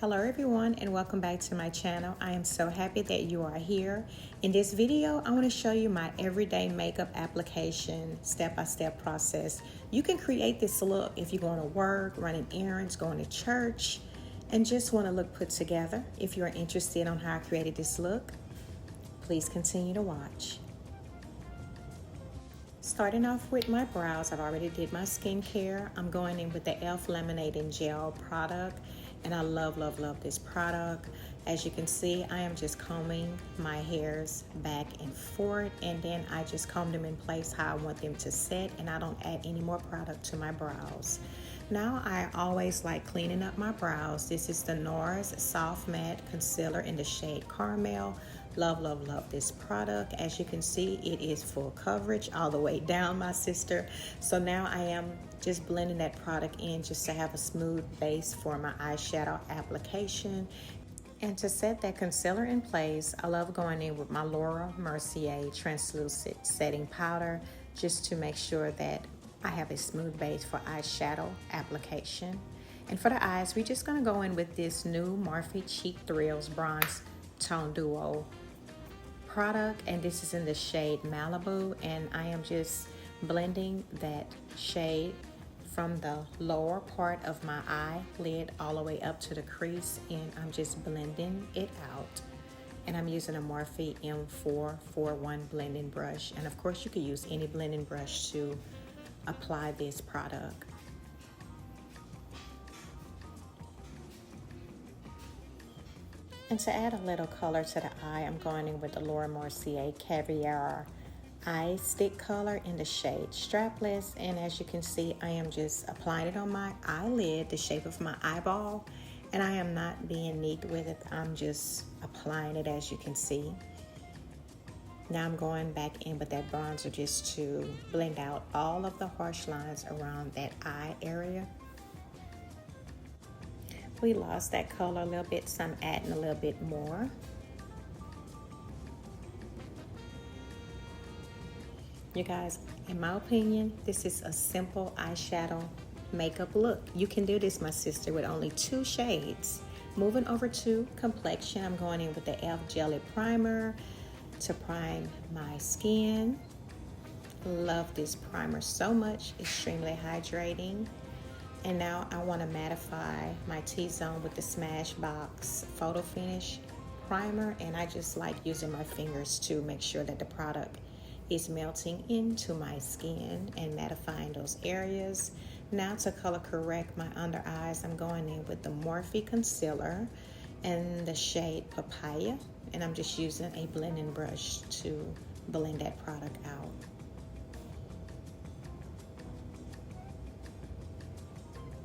Hello everyone and welcome back to my channel. I am so happy that you are here. In this video, I want to show you my everyday makeup application step-by-step process. You can create this look if you're going to work, running errands, going to church, and just want to look put together. If you're interested on how I created this look, please continue to watch. Starting off with my brows, I've already did my skincare. I'm going in with the e.l.f. Laminating Gel product, and I love this product. As you can see, I am just combing my hairs back and forth, and then I just comb them in place how I want them to set, and I don't add any more product to my brows. Now, I always like cleaning up my brows. This is the NARS Soft Matte Concealer in the shade Caramel. Love this product. As you can see, it is full coverage all the way down, my sister. So now I am just blending that product in just to have a smooth base for my eyeshadow application. And to set that concealer in place, I love going in with my Laura Mercier translucent setting powder just to make sure that I have a smooth base for eyeshadow application. And for the eyes, we're just gonna go in with this new Morphe Cheek Thrills Bronze Tone Duo product, and this is in the shade Malibu, and I am just blending that shade from the lower part of my eyelid all the way up to the crease, and I'm just blending it out. And I'm using a Morphe M441 blending brush, and of course you could use any blending brush to apply this product. And to add a little color to the eye, I'm going in with the Laura Mercier Caviar Eye Stick color in the shade Strapless. And as you can see, I am just applying it on my eyelid, the shape of my eyeball. And I am not being neat with it. I'm just applying it, as you can see. Now I'm going back in with that bronzer just to blend out all of the harsh lines around that eye area. We lost that color a little bit, so I'm adding a little bit more. You guys, in my opinion, this is a simple eyeshadow makeup look. You can do this, my sister, with only 2 shades. Moving over to complexion, I'm going in with the e.l.f. Jelly Primer to prime my skin. Love this primer so much, extremely hydrating. And now I want to mattify my T-zone with the Smashbox Photo Finish primer, and I just like using my fingers to make sure that the product is melting into my skin and mattifying those areas. Now to color correct my under eyes, I'm going in with the Morphe concealer in the shade Papaya, and I'm just using a blending brush to blend that product out.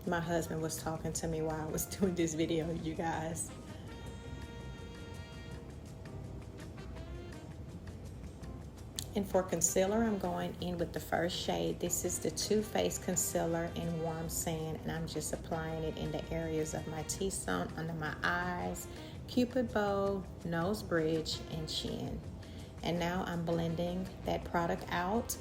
My husband was talking to me while I was doing this video, you guys. And for concealer, I'm going in with the first shade. This is the Too Faced Concealer in Warm Sand, and I'm just applying it in the areas of my T-zone, under my eyes, cupid bow, nose bridge, and chin. And now I'm blending that product out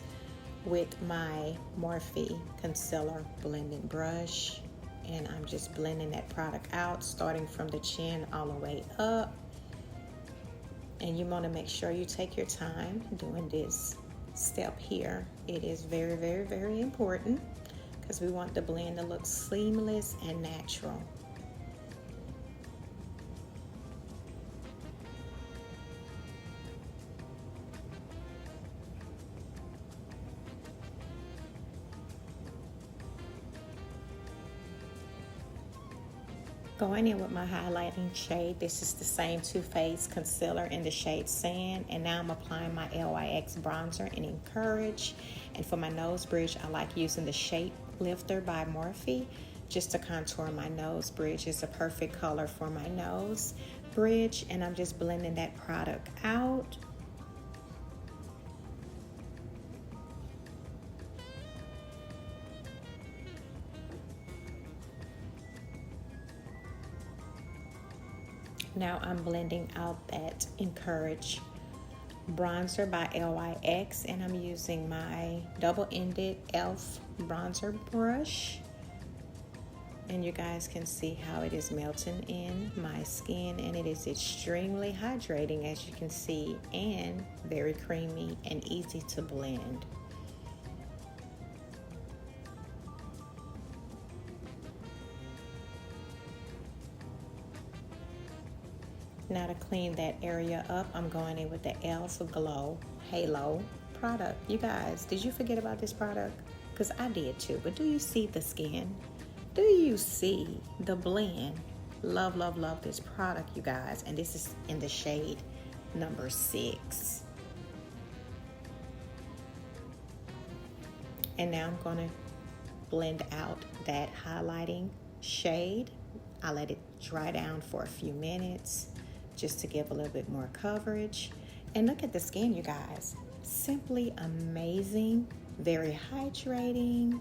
with my Morphe concealer blending brush, and I'm just blending that product out, starting from the chin all the way up. And you want to make sure you take your time doing this step here. It is very important because we want the blend to look seamless and natural. Going in with my highlighting shade, this is the same Too Faced concealer in the shade Sand, and now I'm applying my LYX bronzer in Encourage. And for my nose bridge, I like using the Shape Lifter by Morphe just to contour my nose bridge. It's a perfect color for my nose bridge, and I'm just blending that product out. Now I'm blending out that Encourage bronzer by LYX, and I'm using my double-ended e.l.f. bronzer brush And you guys can see how it is melting in my skin, and it is extremely hydrating, as you can see, and very creamy and easy to blend. Now to clean that area up, I'm going in with the e.l.f. Glow Halo product. You guys, did you forget about this product? Because I did too. But do you see the skin? Do you see the blend? Love, love, love this product, you guys. And this is in the shade number 6. And now I'm going to blend out that highlighting shade. I let it dry down for a few minutes just to give a little bit more coverage. And look at the skin, you guys. Simply amazing, very hydrating.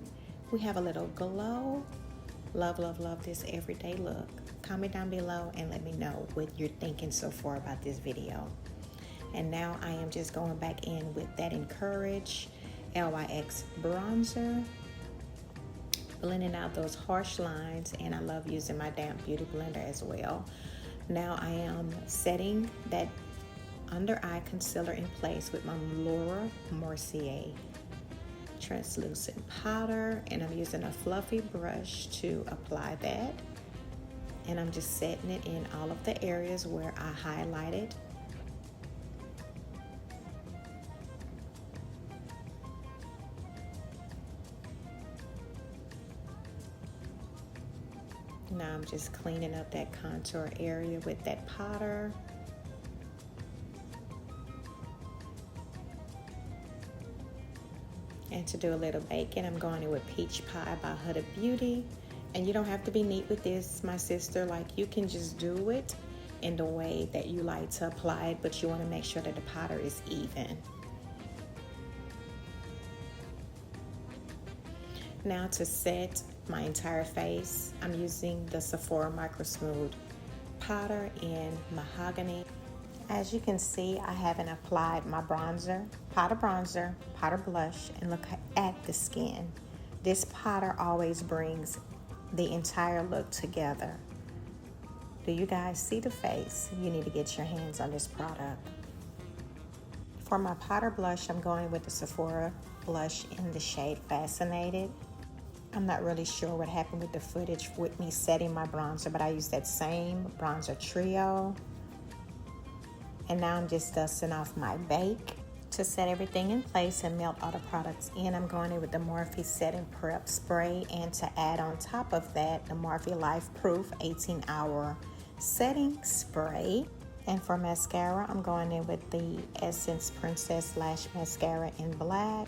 We have a little glow. Love, love, love this everyday look. Comment down below and let me know what you're thinking so far about this video. And now I am just going back in with that Encourage LYX bronzer, blending out those harsh lines, and I love using my damp beauty blender as well. Now I am setting that under eye concealer in place with my Laura Mercier translucent powder, and I'm using a fluffy brush to apply that, and I'm just setting it in all of the areas where I highlighted. Now I'm just cleaning up that contour area with that powder. And to do a little baking, I'm going in with Peach Pie by Huda Beauty. And you don't have to be neat with this, my sister. Like, you can just do it in the way that you like to apply it, but you want to make sure that the powder is even. Now to set my entire face, I'm using the Sephora Micro Smooth powder in Mahogany. As you can see, I haven't applied my bronzer, powder blush, and look at the skin. This powder always brings the entire look together. Do you guys see the face? You need to get your hands on this product. For my powder blush, I'm going with the Sephora blush in the shade Fascinated. I'm not really sure what happened with the footage with me setting my bronzer, but I used that same bronzer trio. And now I'm just dusting off my bake. To set everything in place and melt all the products in, I'm going in with the Morphe Setting Prep Spray, and to add on top of that, the Morphe Life Proof 18-hour setting spray. And for mascara, I'm going in with the Essence Princess Lash Mascara in black.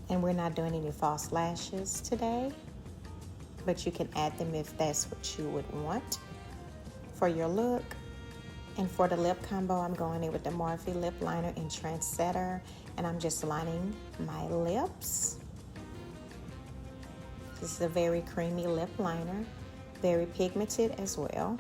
And we're not doing any false lashes today, but you can add them if that's what you would want for your look. And for the lip combo, I'm going in with the Morphe Lip Liner in Trendsetter, and I'm just lining my lips. This is a very creamy lip liner, very pigmented as well.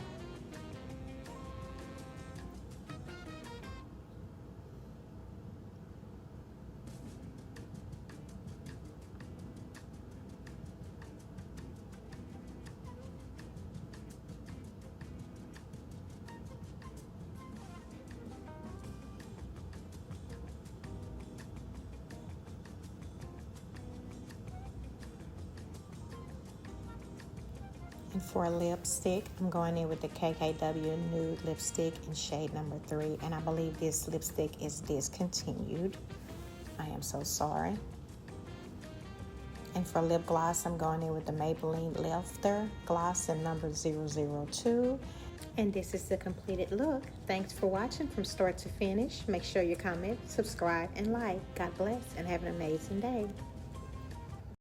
And for lipstick, I'm going in with the KKW Nude Lipstick in shade number 3. And I believe this lipstick is discontinued. I am so sorry. And for lip gloss, I'm going in with the Maybelline Laughter Gloss in number 002. And this is the completed look. Thanks for watching from start to finish. Make sure you comment, subscribe, and like. God bless, and have an amazing day.